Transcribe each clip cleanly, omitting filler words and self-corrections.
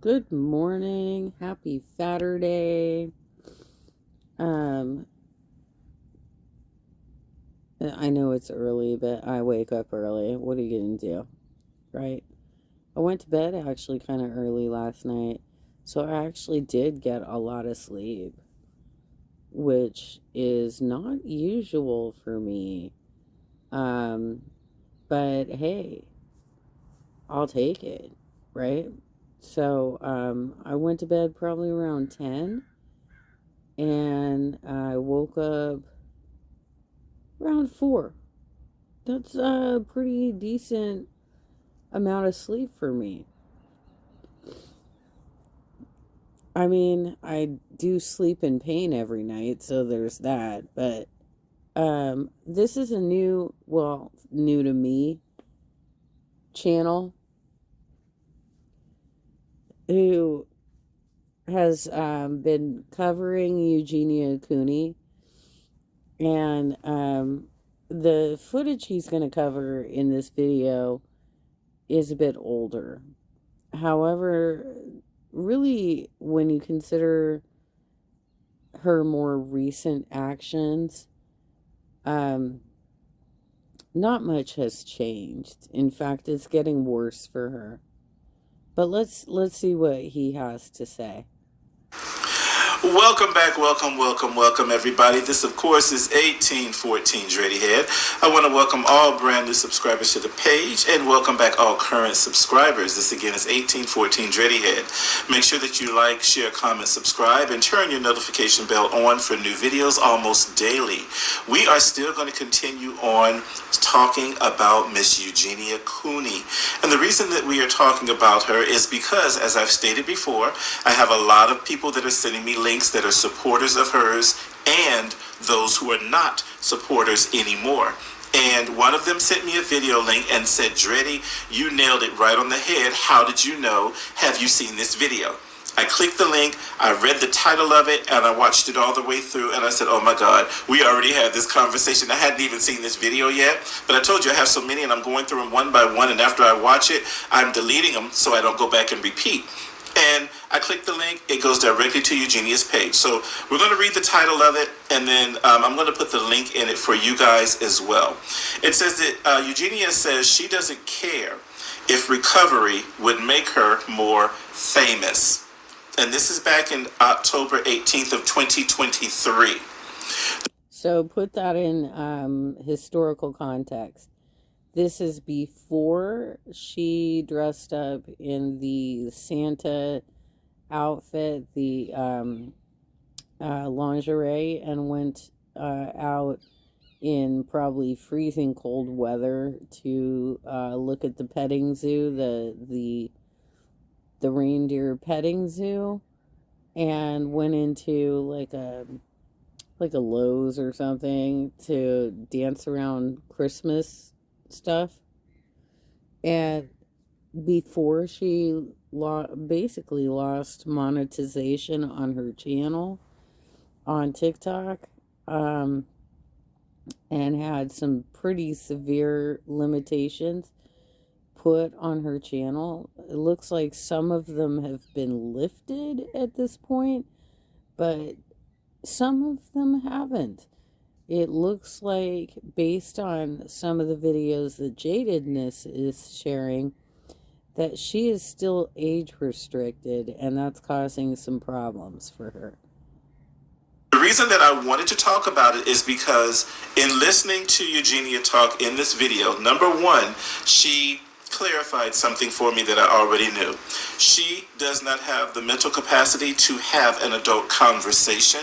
Good morning. Happy Saturday. Um, I know it's early, but I wake up early. What are you gonna do, right? I went to bed actually kind of early last night, so I actually did get a lot of sleep, which is not usual for me. Um, but hey, I'll take it, right? So, I went to bed probably around 10 and I woke up around 4. That's a pretty decent amount of sleep for me. I mean, I do sleep in pain every night, so there's that. But this is a new to me channel who has been covering Eugenia Cooney, and the footage he's going to cover in this video is a bit older. However, really, when you consider her more recent actions, um, not much has changed. In fact, it's getting worse for her. But let's see what he has to say. Welcome back, welcome everybody. This of course is 1814 Dready Head. I want to welcome all brand new subscribers to the page and welcome back all current subscribers. This again is 1814 Dready Head. Make sure that you like, share, comment, subscribe, and turn your notification bell on for new videos almost daily. We are still going to continue on talking about Miss Eugenia Cooney. And the reason that we are talking about her is because, as I've stated before, I have a lot of people that are sending me links that are supporters of hers and those who are not supporters anymore. And one of them sent me a video link and said, Dreddy, you nailed it right on the head. How did you know? Have you seen this video? I clicked the link, I read the title of it, and I watched it all the way through, and I said, oh my God, we already had this conversation. I hadn't even seen this video yet, but I told you I have so many, and I'm going through them one by one, and after I watch it, I'm deleting them so I don't go back and repeat. And I click the link, it goes directly to Eugenia's page. So we're going to read the title of it, and then I'm going to put the link in it for you guys as well. It says that Eugenia says she doesn't care if recovery would make her more famous. And this is back in October 18th of 2023. So put that in historical context. This is before she dressed up in the Santa outfit, the lingerie, and went out in probably freezing cold weather to look at the petting zoo, the reindeer petting zoo, and went into like a Lowe's or something to dance around Christmas stuff. And before she basically lost monetization on her channel on TikTok, and had some pretty severe limitations put on her channel. It looks like some of them have been lifted at this point, but some of them haven't. It looks like, based on some of the videos that Jadedness is sharing, that she is still age restricted, and that's causing some problems for her. The reason that I wanted to talk about it is because in listening to Eugenia talk in this video, number one, she clarified something for me that I already knew. She does not have the mental capacity to have an adult conversation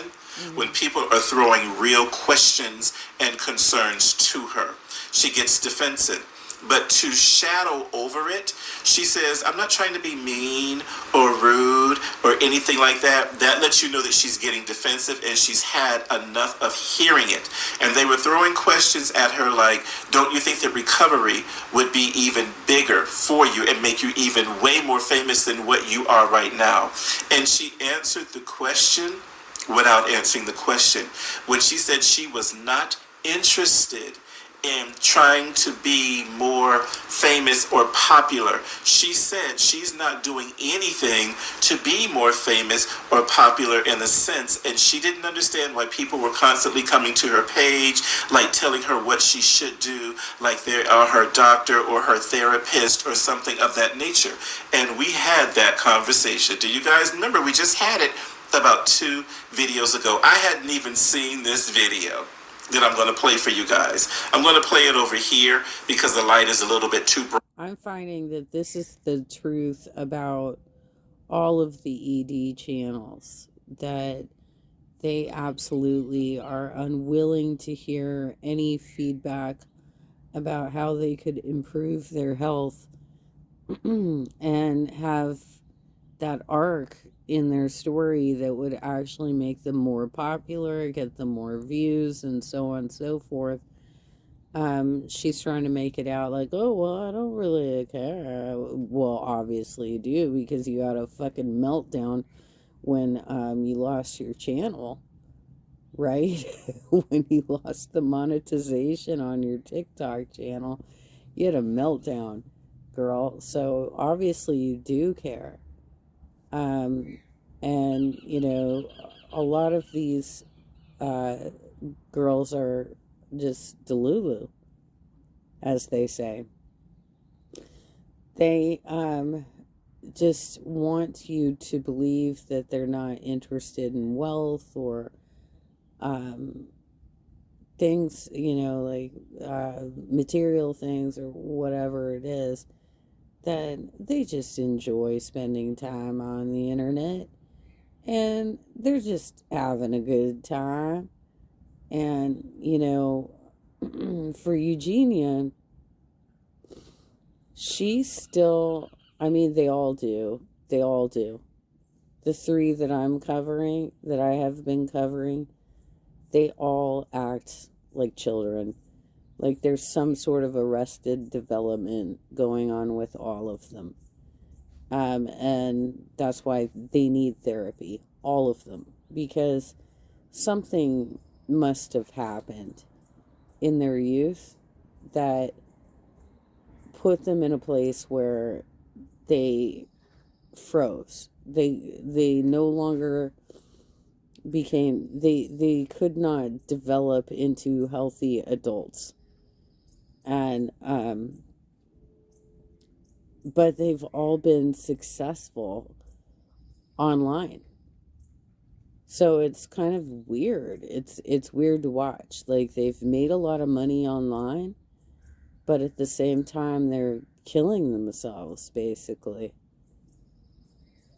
when people are throwing real questions and concerns to her. She gets defensive. But to shadow over it, she says, I'm not trying to be mean or rude or anything like that. That lets you know that she's getting defensive and she's had enough of hearing it. And they were throwing questions at her like, don't you think that recovery would be even bigger for you and make you even way more famous than what you are right now? And she answered the question without answering the question. When she said she was not interested in trying to be more famous or popular. She said she's not doing anything to be more famous or popular in a sense, and she didn't understand why people were constantly coming to her page, like telling her what she should do, like they are her doctor or her therapist or something of that nature. And we had that conversation. Do you guys remember? We just had it about 2 videos ago. I hadn't even seen this video that I'm going to play for you guys. I'm going to play it over here because the light is a little bit too bright. I'm finding that this is the truth about all of the ED channels, that they absolutely are unwilling to hear any feedback about how they could improve their health and have that arc in their story that would actually make them more popular, get them more views, and so on and so forth. She's trying to make it out like, oh, well, I don't really care. Well, obviously you do, because you had a fucking meltdown when you lost your channel, right? When you lost the monetization on your TikTok channel, you had a meltdown, girl. So obviously you do care. And, you know, a lot of these girls are just delulu, as they say. They just want you to believe that they're not interested in wealth or things, you know, like material things or whatever it is, that they just enjoy spending time on the internet and they're just having a good time. And, you know, for Eugenia, she's still, I mean, they all do. They all do. The 3 that I'm covering, that I have been covering, they all act like children. Like there's some sort of arrested development going on with all of them. And that's why they need therapy, all of them, because something must have happened in their youth that put them in a place where they froze. They no longer became, they could not develop into healthy adults. And but they've all been successful online. So it's kind of weird. It's weird to watch. Like they've made a lot of money online, but at the same time they're killing themselves basically.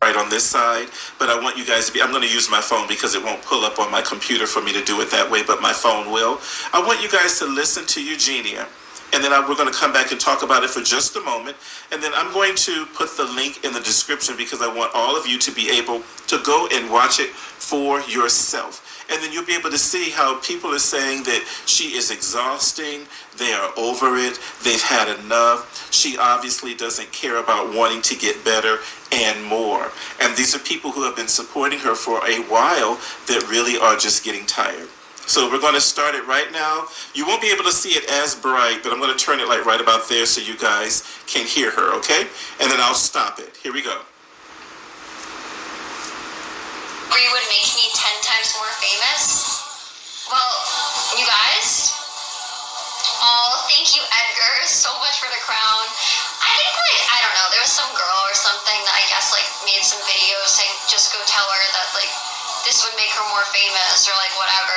Right on this side, but I want you guys to be, I'm going to use my phone because it won't pull up on my computer for me to do it that way, but my phone will. I want you guys to listen to Eugenia, and then we're going to come back and talk about it for just a moment, and then I'm going to put the link in the description because I want all of you to be able to go and watch it for yourself. And then you'll be able to see how people are saying that she is exhausting, they are over it, they've had enough, she obviously doesn't care about wanting to get better, and more. And these are people who have been supporting her for a while that really are just getting tired. So we're going to start it right now. You won't be able to see it as bright, but I'm going to turn it like right about there so you guys can hear her, okay? And then I'll stop it. Here we go. You would make me 10 times more famous? Well, you guys, thank you, Edgar, so much for the crown. I think, like, I don't know, there was some girl or something that I guess, like, made some videos saying, just go tell her that, like, this would make her more famous or, like, whatever.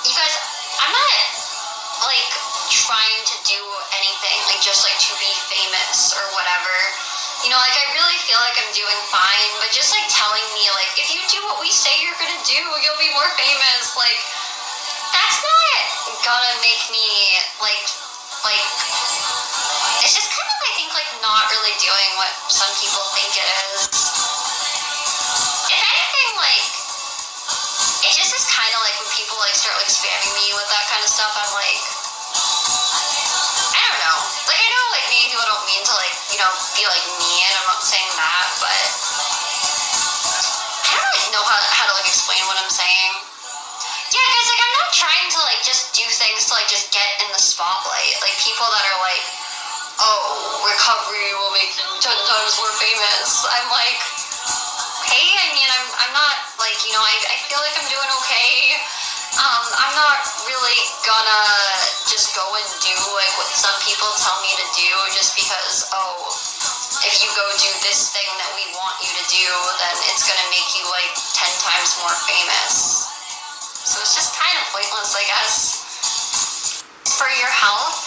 You guys, I'm not, like, trying to do anything, like, just, like, to be famous or whatever. You know, like, I really feel like I'm doing fine, but just, like, telling me, like, if you do what we say you're gonna do, you'll be more famous, like, that's not gonna make me, like, it's just kind of, I think, like, not really doing what some people think it is. If anything, like, it just is kind of, like, when people, like, start, like, spamming me with that kind of stuff, I'm, like, I don't know. Like, I know, like, maybe people don't mean to, like, you know, be, like, mean. I'm not saying that, but I don't really know how to, like, explain what I'm saying. Yeah, guys, like, I'm not trying to, like, like just do things to like just get in the spotlight. Like people that are like, oh, recovery will make you 10 times more famous. I'm like, hey, I mean, I'm not like, you know, I feel like I'm doing okay. I'm not really gonna just go and do like what some people tell me to do just because, oh, if you go do this thing that we want you to do, then it's gonna make you like 10 times more famous. So it's just kind of pointless, I guess. For your health,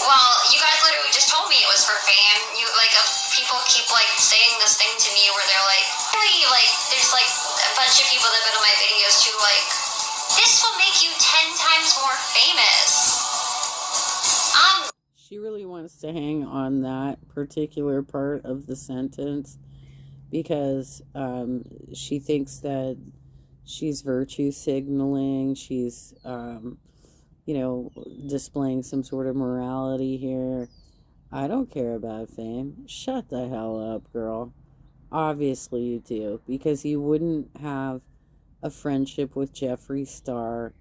well, you guys literally just told me it was for fame. You like people keep like saying this thing to me where they're like, really, like there's like a bunch of people that have been on my videos too, like, this will make you 10 times more famous. She really wants to hang on that particular part of the sentence because she thinks that she's virtue signaling. She's, displaying some sort of morality here. I don't care about fame. Shut the hell up, girl. Obviously you do, because you wouldn't have a friendship with Jeffree Star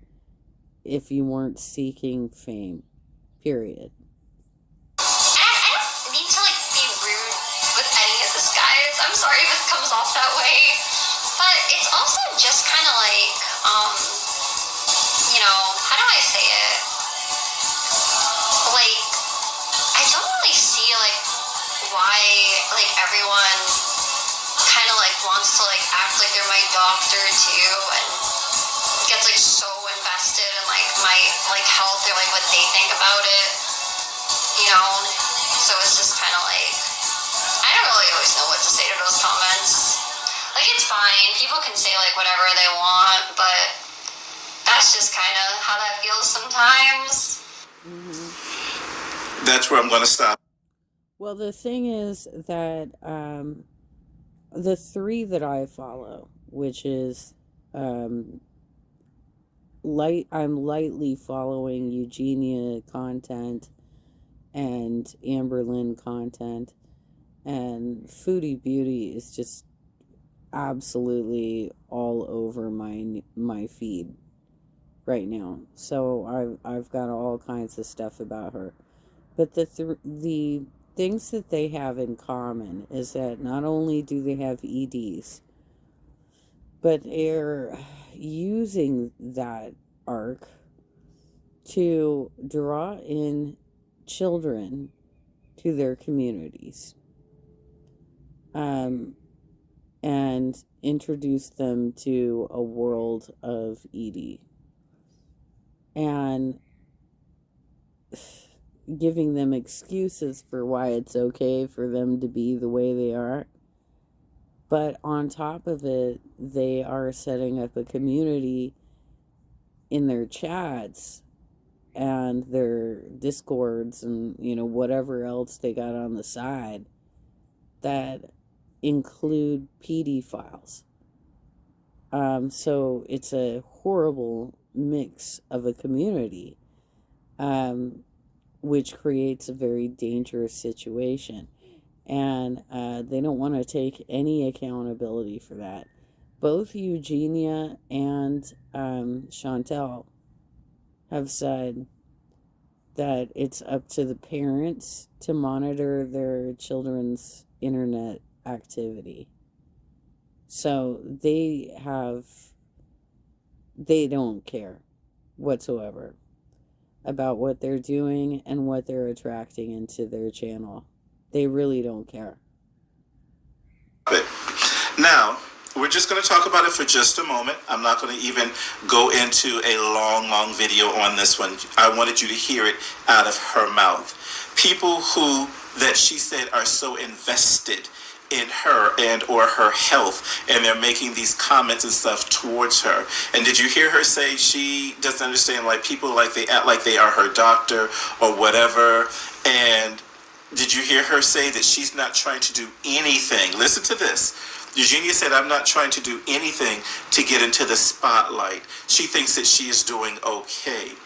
if you weren't seeking fame. Period. I don't mean to like be rude with any of this, guys. I'm sorry if it comes off that way, but it's also just kind of like, how do I say it? Like, I don't really see like why like everyone kind of like wants to like act like they're my doctor too, and gets like so invested in like my like health or like what they think about it, you know. So it's just kind of like, I don't really always know what to say to those comments. Like, it's fine, people can say like whatever they want, but that's just kind of how that feels sometimes. That's where I'm going to stop. Well, the thing is that the three that I follow, which is I'm lightly following Eugenia content and Amberlynn content, and Foodie Beauty is just absolutely all over my feed right now. So I've got all kinds of stuff about her. But the things that they have in common is that not only do they have EDs, but they're using that arc to draw in children to their communities, and introduce them to a world of ED, and giving them excuses for why it's okay for them to be the way they are. But on top of it, they are setting up a community in their chats and their discords and, whatever else they got on the side that include pedophiles. So it's a horrible mix of a community, which creates a very dangerous situation. And they don't want to take any accountability for that. Both Eugenia and Chantel have said that it's up to the parents to monitor their children's internet activity. So they don't care whatsoever about what they're doing and what they're attracting into their channel. They really don't care. Now, we're just going to talk about it for just a moment. I'm not going to even go into a long video on this one. I wanted you to hear it out of her mouth. People that she said are so invested in her and or her health, and they're making these comments and stuff towards her. And did you hear her say she doesn't understand, like, people like they act like they are her doctor or whatever? And did you hear her say that she's not trying to do anything? Listen to this. Eugenia said, I'm not trying to do anything to get into the spotlight. She thinks that she is doing okay.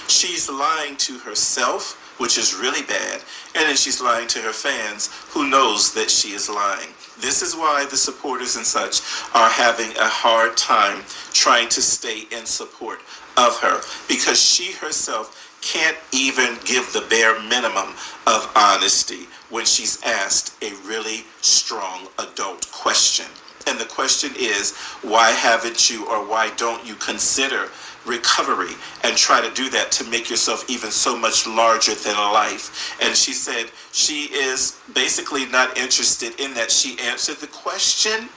She's lying to herself, which is really bad, and then she's lying to her fans, who knows that she is lying. This is why the supporters and such are having a hard time trying to stay in support of her because she herself can't even give the bare minimum of honesty when she's asked a really strong adult question. And the question is, why haven't you or why don't you consider recovery and try to do that to make yourself even so much larger than life? And she said she is basically not interested in that. She answered the question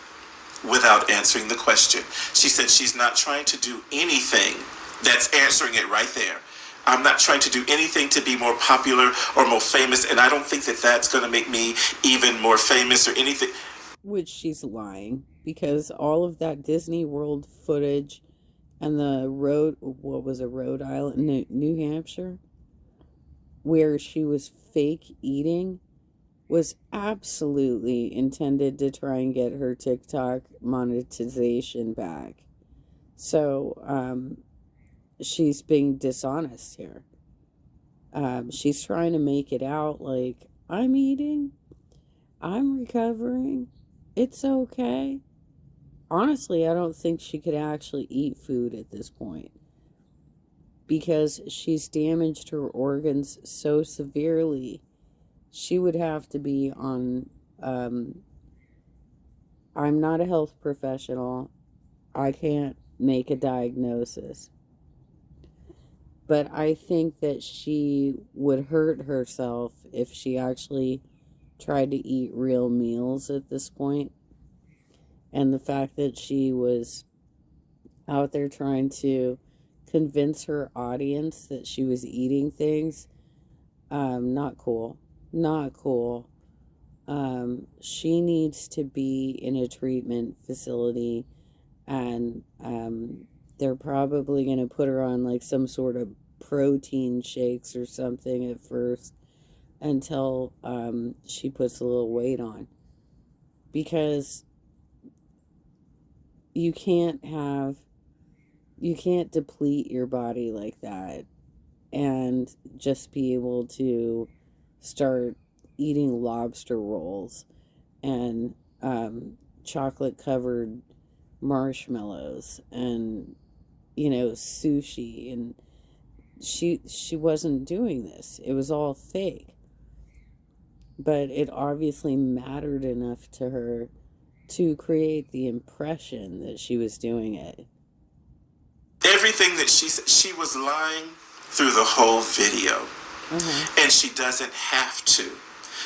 without answering the question. She said she's not trying to do anything. That's answering it right there. I'm not trying to do anything to be more popular or more famous, and I don't think that that's going to make me even more famous or anything. Which she's lying, because all of that Disney World footage and the Rhode Island, New Hampshire, where she was fake eating, was absolutely intended to try and get her TikTok monetization back. So, she's being dishonest here. She's trying to make it out like, I'm eating, I'm recovering, it's okay. Honestly, I don't think she could actually eat food at this point, because she's damaged her organs so severely. She would have to be on, I'm not a health professional, I can't make a diagnosis, but I think that she would hurt herself if she actually tried to eat real meals at this point. And the fact that she was out there trying to convince her audience that she was eating things, not cool. Not cool. She needs to be in a treatment facility, and they're probably going to put her on like some sort of protein shakes or something at first until she puts a little weight on, because you can't deplete your body like that and just be able to start eating lobster rolls and chocolate covered marshmallows and sushi. And she wasn't doing this. It was all fake, but it obviously mattered enough to her to create the impression that she was doing it. Everything that she said, she was lying through the whole video. And she doesn't have to.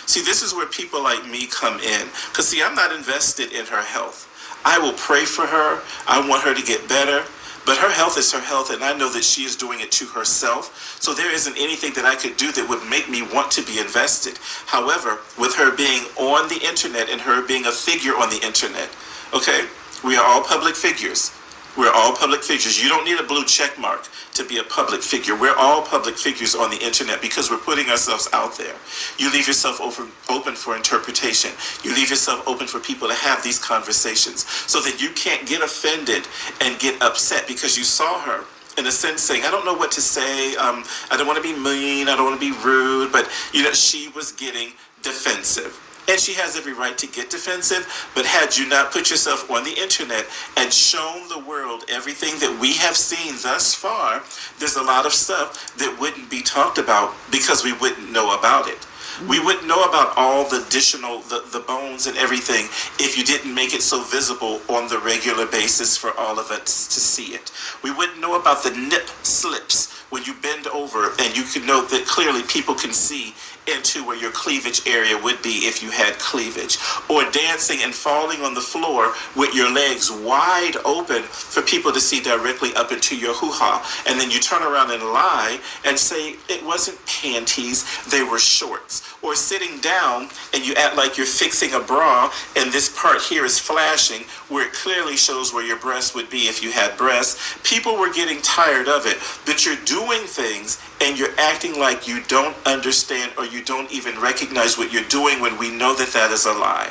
See, this is where people like me come in. Because, see, I'm not invested in her health. I will pray for her. I want her to get better. But her health is her health, and I know that she is doing it to herself. So there isn't anything that I could do that would make me want to be invested. However, with her being on the internet and her being a figure on the internet, okay, we are all public figures. We're all public figures. You don't need a blue check mark to be a public figure. We're all public figures on the internet because we're putting ourselves out there. You leave yourself open for interpretation. You leave yourself open for people to have these conversations so that you can't get offended and get upset because you saw her, in a sense, saying, I don't know what to say. I don't want to be mean. I don't want to be rude. But, she was getting defensive. And she has every right to get defensive, but had you not put yourself on the internet and shown the world everything that we have seen thus far, there's a lot of stuff that wouldn't be talked about because we wouldn't know about it. We wouldn't know about all the additional, the bones and everything if you didn't make it so visible on the regular basis for all of us to see it. We wouldn't know about the nip slips when you bend over and you can know that clearly people can see into where your cleavage area would be if you had cleavage, or dancing and falling on the floor with your legs wide open for people to see directly up into your hoo-ha, and then you turn around and lie and say it wasn't panties, they were shorts. Or sitting down and you act like you're fixing a bra and this part here is flashing where it clearly shows where your breast would be if you had breasts. People were getting tired of it, but you're doing things and you're acting like you don't understand or you don't even recognize what you're doing when we know that that is a lie.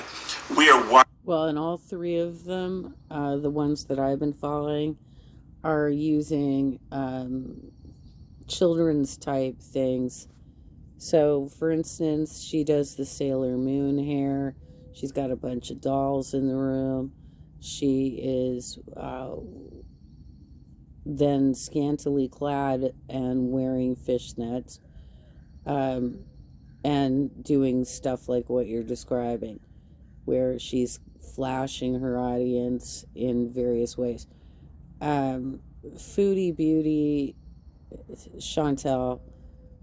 We are Well, and all three of them, the ones that I've been following, are using children's type things. So, for instance, she does the Sailor Moon hair. She's got a bunch of dolls in the room. She is then scantily clad and wearing fishnets, um, and doing stuff like what you're describing, where she's flashing her audience in various ways. Foodie Beauty, Chantel,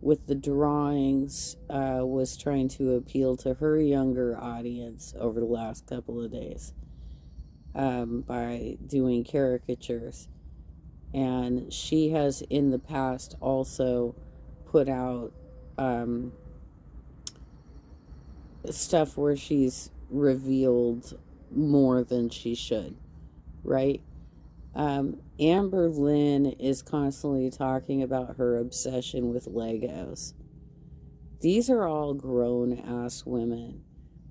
with the drawings, was trying to appeal to her younger audience over the last couple of days, by doing caricatures. And she has in the past also put out stuff where she's revealed more than she should, right? Amber Lynn is constantly talking about her obsession with Legos. These are all grown ass women.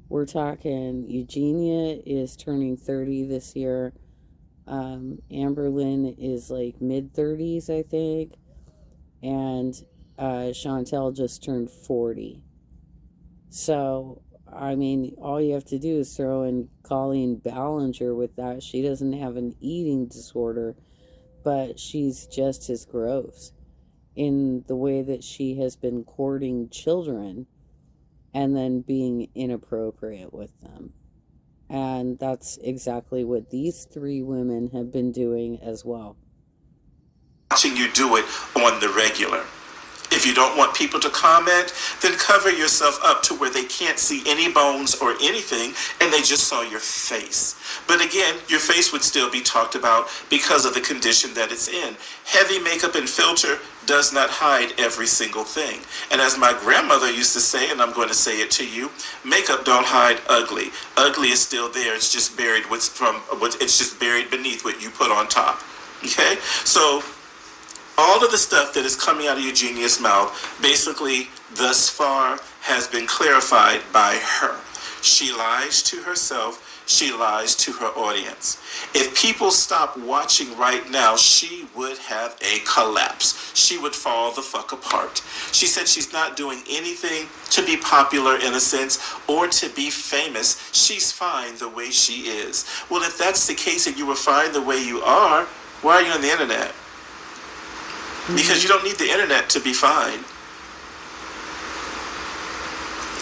We're talking Eugenia is turning 30 this year. Amber Lynn is like mid 30s, I think. And Chantel just turned 40. So, I mean, all you have to do is throw in Colleen Ballinger with that. She doesn't have an eating disorder, but she's just as gross in the way that she has been courting children and then being inappropriate with them. And that's exactly what these three women have been doing as well. Watching you do it on the regular. If you don't want people to comment, then cover yourself up to where they can't see any bones or anything, and they just saw your face. But again, your face would still be talked about because of the condition that it's in. Heavy makeup and filter does not hide every single thing. And as my grandmother used to say, and I'm going to say it to you, makeup don't hide ugly. Ugly is still there. It's just buried it's just buried beneath what you put on top. Okay? So all of the stuff that is coming out of Eugenia's mouth, basically, thus far, has been clarified by her. She lies to herself. She lies to her audience. If people stop watching right now, she would have a collapse. She would fall the fuck apart. She said she's not doing anything to be popular in a sense or to be famous. She's fine the way she is. Well, if that's the case and you were fine the way you are, why are you on the internet? Because you don't need the internet to be fine.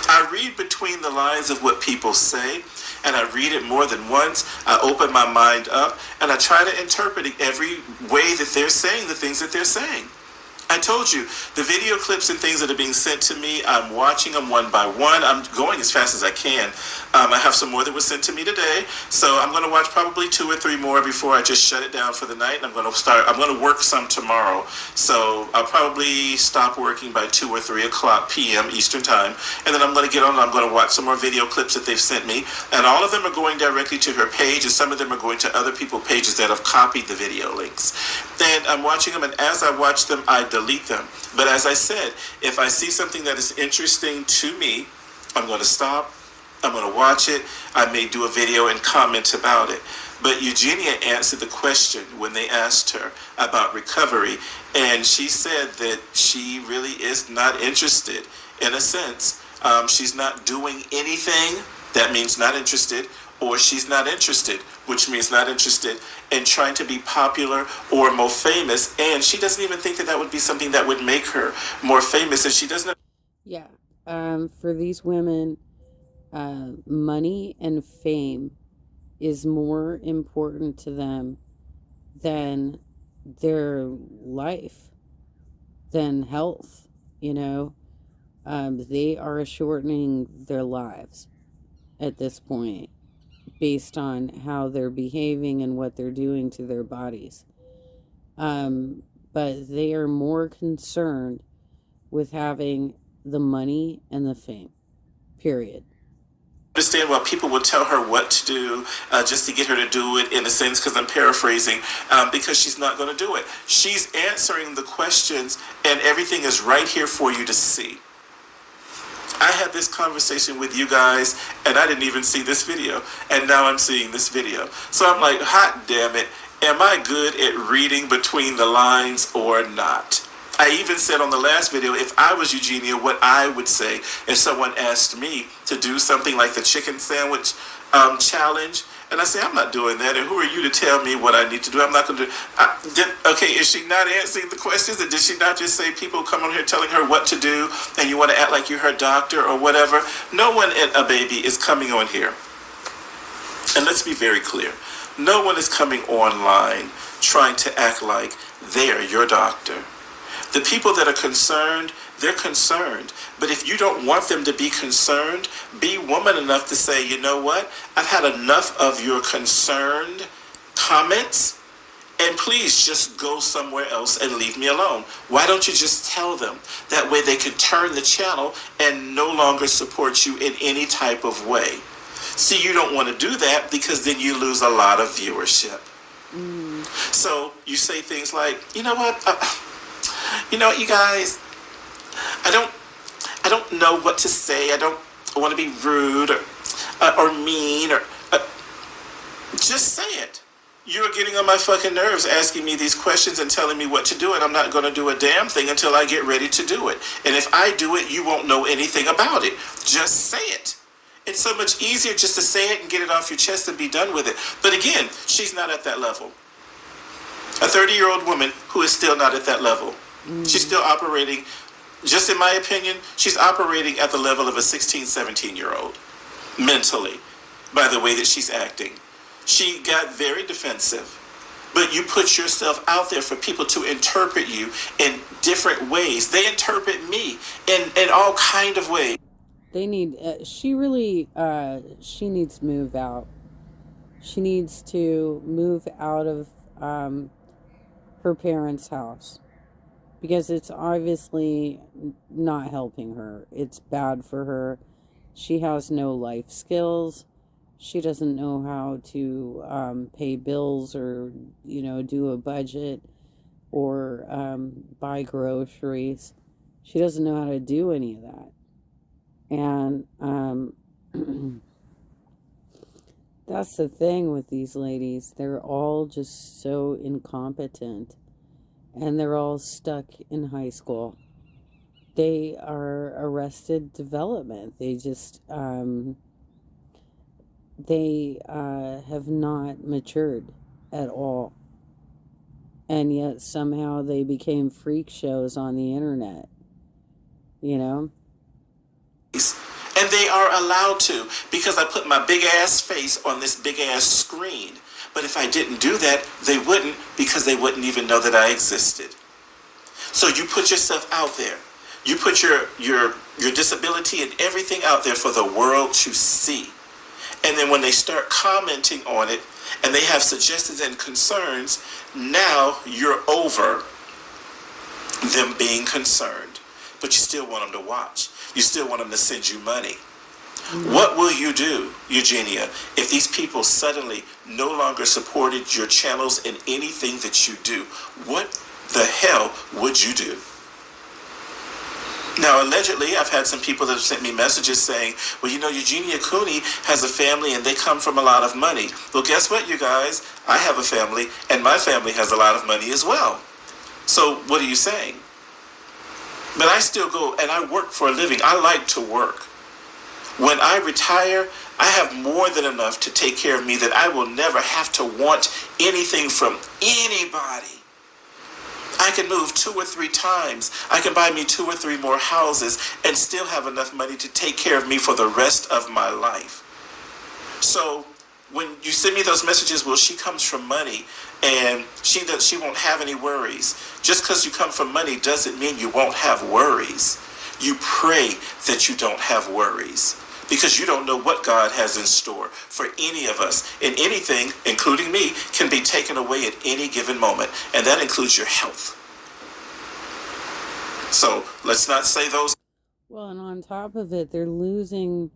I read between the lines of what people say, and I read it more than once. I open my mind up, and I try to interpret every way that they're saying the things that they're saying. I told you, the video clips and things that are being sent to me, I'm watching them one by one. I'm going as fast as I can. I have some more that were sent to me today, so I'm going to watch probably 2 or 3 more before I just shut it down for the night. I'm going to work some tomorrow, so I'll probably stop working by 2 or 3 o'clock p.m. Eastern time, and then I'm going to get on and I'm going to watch some more video clips that they've sent me, and all of them are going directly to her page, and some of them are going to other people's pages that have copied the video links. And I'm watching them, and as I watch them, I delete them. But as I said, if I see something that is interesting to me, I'm going to stop. I'm going to watch it. I may do a video and comment about it. But Eugenia answered the question when they asked her about recovery, and she said that she really is not interested. In a sense, she's not doing anything. That means not interested. Or she's not interested, which means not interested in trying to be popular or more famous. And she doesn't even think that would be something that would make her more famous. And she doesn't. Yeah. For these women, money and fame is more important to them than their life, than health. They are shortening their lives at this point, based on how they're behaving and what they're doing to their bodies. But they are more concerned with having the money and the fame, period. Understand why people will tell her what to do just to get her to do it, in a sense, because I'm paraphrasing, because she's not going to do it. She's answering the questions, and everything is right here for you to see. I had this conversation with you guys, and I didn't even see this video, and now I'm seeing this video. So I'm like, hot damn it, am I good at reading between the lines or not? I even said on the last video, if I was Eugenia, what I would say if someone asked me to do something like the chicken sandwich challenge, And I say, I'm not doing that. And who are you to tell me what I need to do? I'm not going to do. Okay, is she not answering the questions? And did she not just say people come on here telling her what to do and you want to act like you're her doctor or whatever? No one, a baby, is coming on here. And let's be very clear. No one is coming online trying to act like they're your doctor. The people that are concerned, they're concerned. But if you don't want them to be concerned, be woman enough to say, you know what? I've had enough of your concerned comments, and please just go somewhere else and leave me alone. Why don't you just tell them? That way they can turn the channel and no longer support you in any type of way. See, you don't want to do that because then you lose a lot of viewership. So you say things like, you know what? You guys, I don't know what to say. I don't want to be rude or mean or just say it. You're getting on my fucking nerves asking me these questions and telling me what to do, and I'm not going to do a damn thing until I get ready to do it. And if I do it, you won't know anything about it. Just say it. It's so much easier just to say it and get it off your chest and be done with it. But again, she's not at that level. A 30-year-old woman who is still not at that level. She's still operating, just in my opinion, she's operating at the level of a 16, 17-year-old mentally by the way that she's acting. She got very defensive. But you put yourself out there for people to interpret you in different ways. They interpret me in all kind of ways. They need, she needs to move out. She needs to move out of her parents' house because it's obviously not helping her. It's bad for her. She has no life skills. She doesn't know how to pay bills or, do a budget or buy groceries. She doesn't know how to do any of that. And that's the thing with these ladies. They're all just so incompetent. And they're all stuck in high school. They are arrested development. They just, they have not matured at all. And yet somehow they became freak shows on the internet. And they are allowed to, because I put my big ass face on this big ass screen. But if I didn't do that, they wouldn't, because they wouldn't even know that I existed. So you put yourself out there. You put your disability and everything out there for the world to see. And then when they start commenting on it and they have suggestions and concerns, now you're over them being concerned. But you still want them to watch. You still want them to send you money. What will you do, Eugenia, if these people suddenly no longer supported your channels in anything that you do? What the hell would you do? Now, allegedly, I've had some people that have sent me messages saying, well, Eugenia Cooney has a family and they come from a lot of money. Well, guess what, you guys? I have a family and my family has a lot of money as well. So what are you saying? But I still go and I work for a living. I like to work. When I retire, I have more than enough to take care of me that I will never have to want anything from anybody. I can move 2 or 3 times. I can buy me 2 or 3 more houses and still have enough money to take care of me for the rest of my life. So when you send me those messages, well, she comes from money and she won't have any worries. Just because you come from money doesn't mean you won't have worries. You pray that you don't have worries, because you don't know what God has in store for any of us. And anything, including me, can be taken away at any given moment. And that includes your health. So let's not say those. Well, and on top of it, they're losing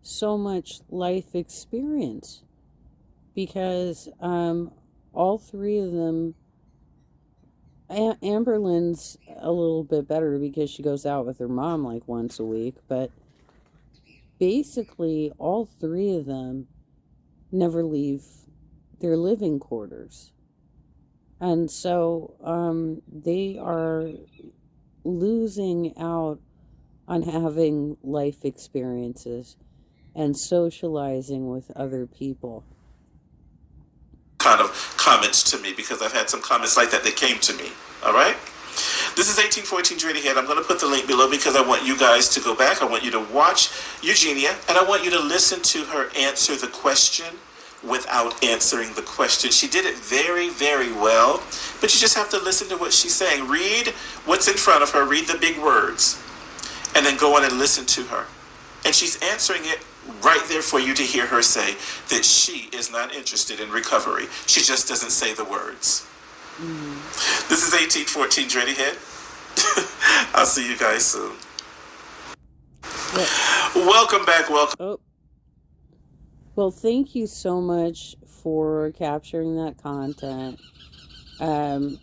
so much life experience because all 3 of them, Amberlynn's a little bit better because she goes out with her mom like once a week, but basically all 3 of them never leave their living quarters. And so they are losing out on having life experiences and socializing with other people. kind of comments to me, because I've had some comments like that came to me. All right? This is 1814 Dready Head. I'm going to put the link below because I want you guys to go back. I want you to watch Eugenia, and I want you to listen to her answer the question without answering the question. She did it very, very well, but you just have to listen to what she's saying. Read what's in front of her, read the big words, and then go on and listen to her. And she's answering it right there for you to hear her say that she is not interested in recovery. She just doesn't say the words. This is 1814 Dready Head. I'll see you guys soon. Welcome back. Welcome. Oh. Well, thank you so much for capturing that content. I'm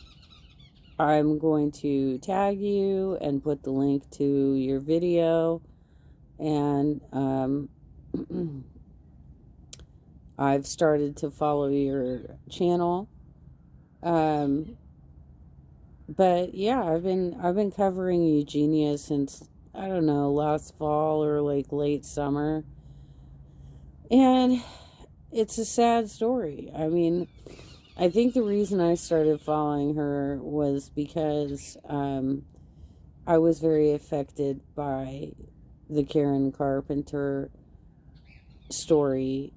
going to tag you and put the link to your video. And I've started to follow your channel. But yeah, I've been covering Eugenia since, I don't know, last fall or like late summer. And it's a sad story. I mean, I think the reason I started following her was because I was very affected by the Karen Carpenter story,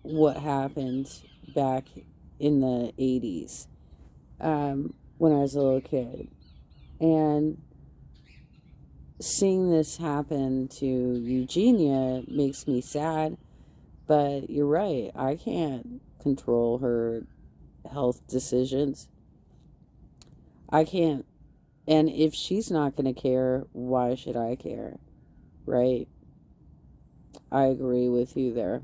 what happened back in the 80s when I was a little kid. And seeing this happen to Eugenia makes me sad. But you're right, I can't control her health decisions. I can't. And if she's not going to care, why should I care? Right? I agree with you there.